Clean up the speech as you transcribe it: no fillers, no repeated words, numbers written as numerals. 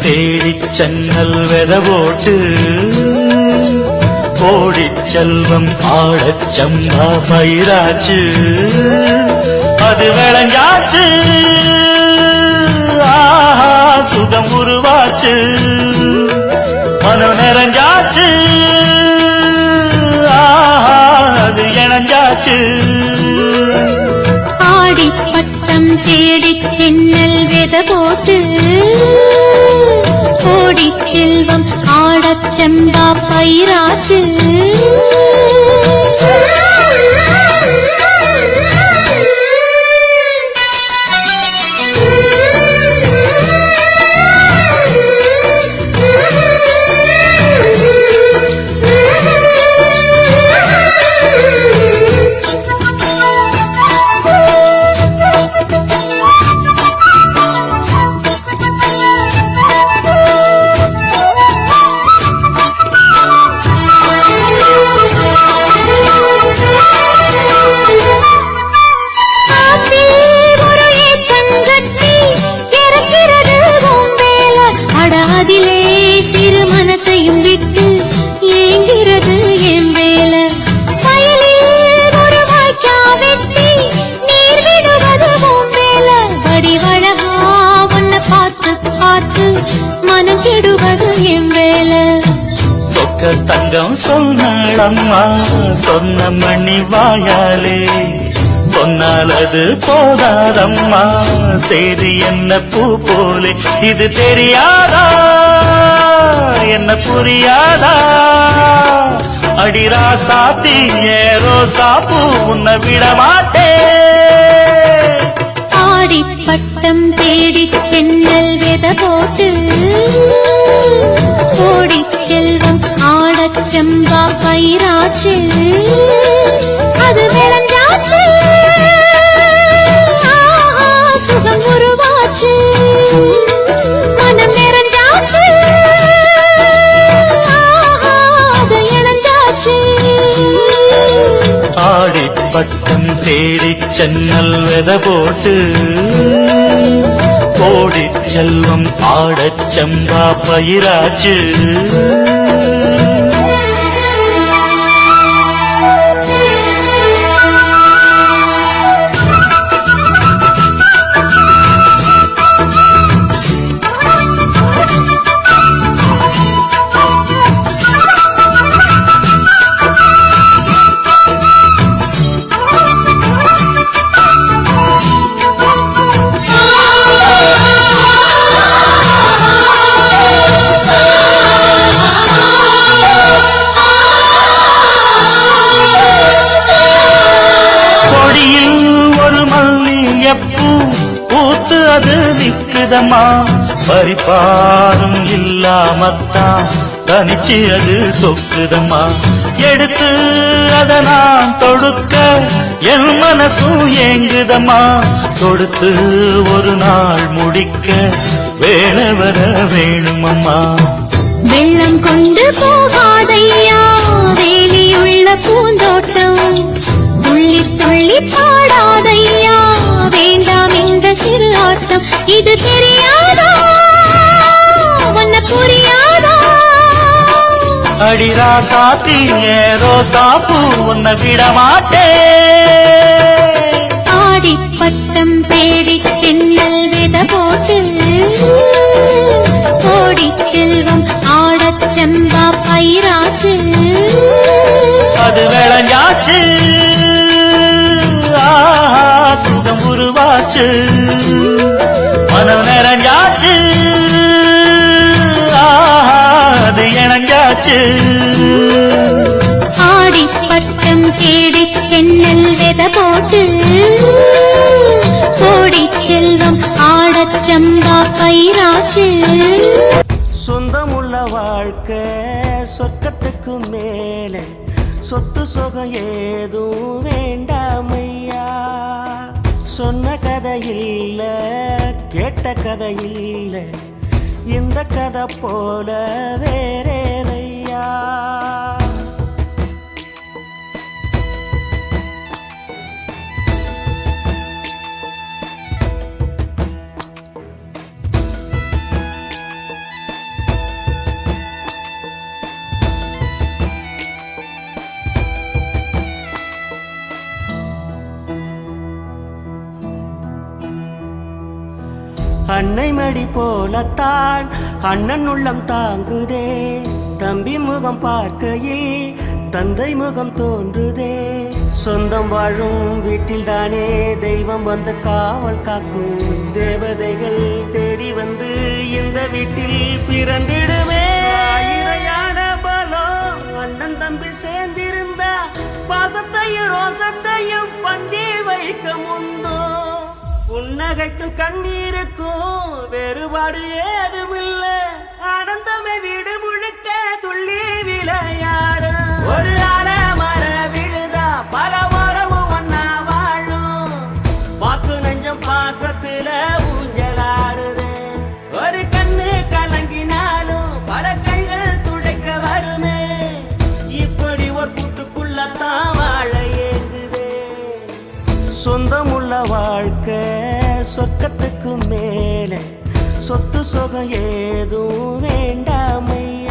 தேடிச் சென்னல் வெத போட்டு கோடிச் செல்வம் ஆடச் சம்பா பயிராச்சு அது விளைஞ்சாச்சு ஆஹா சுகம் உருவாச்சு மனம் நிறைஞ்சாச்சு ஆஹா அது இணைஞ்சாச்சு ஆடி பட்டம் தேடிச் சென்னல் வெத போட்டு கோடிச் செல்வம் ஆடச் செம்பா பயிராச்சு தங்கம் சொன்னம்மா சொன்ன மணி வாயாலே சொன்னால் அது போதாதம்மா சேதி என்ன பூ போலே இது தெரியாதா என்ன புரியாதா அடிரா சாத்தி ஏரோ சாப்பு உன்னை விட மாட்டே ஆடி பட்டம் தேடிச் சென்னல் வெத போட்டு கோடிச் செல்வம் ஆடச் செம்பா பயிராச்சு அது விளைஞ்சாச்சு சுகம் உருவாச்சு மனம் நிறைஞ்சாச்சு அது இணைஞ்சாச்சு ஆடி பட்டம் தேடிச் சென்னல் வெத போட்டு கோடிச் செல்வம் ஆடச் செம்பா பயிராச்சு பூத்து அது நிக்குதம்மா பரிபாரும் இல்லாமத்தான் தனிச்சு அது சொக்குதம்மா எடுத்து அதை நான் தொடுக்க என் மனசும் ஏங்குதம்மா தொடுத்து ஒரு நாள் முடிக்க வேலை வர வேணுமம்மா வெள்ளம் கொண்டு போகாதையா வேலியுள்ள பூந்தோட்டம் துள்ளி துள்ளி பாடாதையா வேண்டாம் இந்த சிறு ஆட்டம் இது தெரியாதா உன்ன புரியாதா அடிரா சாத்தி ஏரோ சாப்பு உன்னை விட மாட்டே ஆடி பட்டம் தேடிச் சென்னல் வெத போட்டு கோடிச் செல்வம் ஆடச் செம்பா பயிராச்சு அது விளைஞ்சாச்சு சுகம் உருவாச்சு மனம் நிறைஞ்சாச்சு அது இணைஞ்சாச்சு ஆடி பட்டம் தேடிச் சென்னல் வெத போட்டு கோடிச் செல்வம் ஆடச் செம்பா பயிராச்சு சொந்தமுள்ள வாழ்க்கை சொர்க்கத்துக்கு மேலே சொத்து சொகம் ஏதும் வேண்டாமையா சொன்ன கதை இல்ல கேட்ட கதை இல்ல இந்த கதை போல வேறேதையா அன்னை மடி போலத்தான் அண்ணன் உள்ளம் தாங்குதே. தம்பி முகம் பார்க்கையில் தந்தை முகம் தோன்றுதே. சொந்தம் வாழும் வீட்டில் தானே தெய்வம் வந்து காவல் காக்கும். தேவதைகள் தேடி வந்து இந்த வீட்டில் பிறந்திடுமே. இறையான பலம் அண்ணன் தம்பி சேர்ந்திருந்தா பாசத்தையும் ரோசத்தையும் பந்தி வைக்க முந்தோ. புன்னகைக்கும் கண்ணீருக்கும் வேறுபாடு ஏதுமில்ல. ஆனந்தமே வீடு முழுக்க துள்ளி விளையாடு. ஒரு மர விழுதா பல மரமும் ஒன்னா வாழும். வாக்கு நெஞ்சம் பாசத்துல ஊஞ்சலாடுது. ஒரு கண்ணு கலங்கினாலும் பல கைகள் துடைக்க வருமே. இப்படி ஒரு கூட்டுக்குள்ளத்தான் வாழ ஏங்குதே. சொந்தமுள்ள வாழ்க்கை சொர்க்கத்துக்கு மேலே சொத்து சுகம் ஏதும் வேண்டாமையா.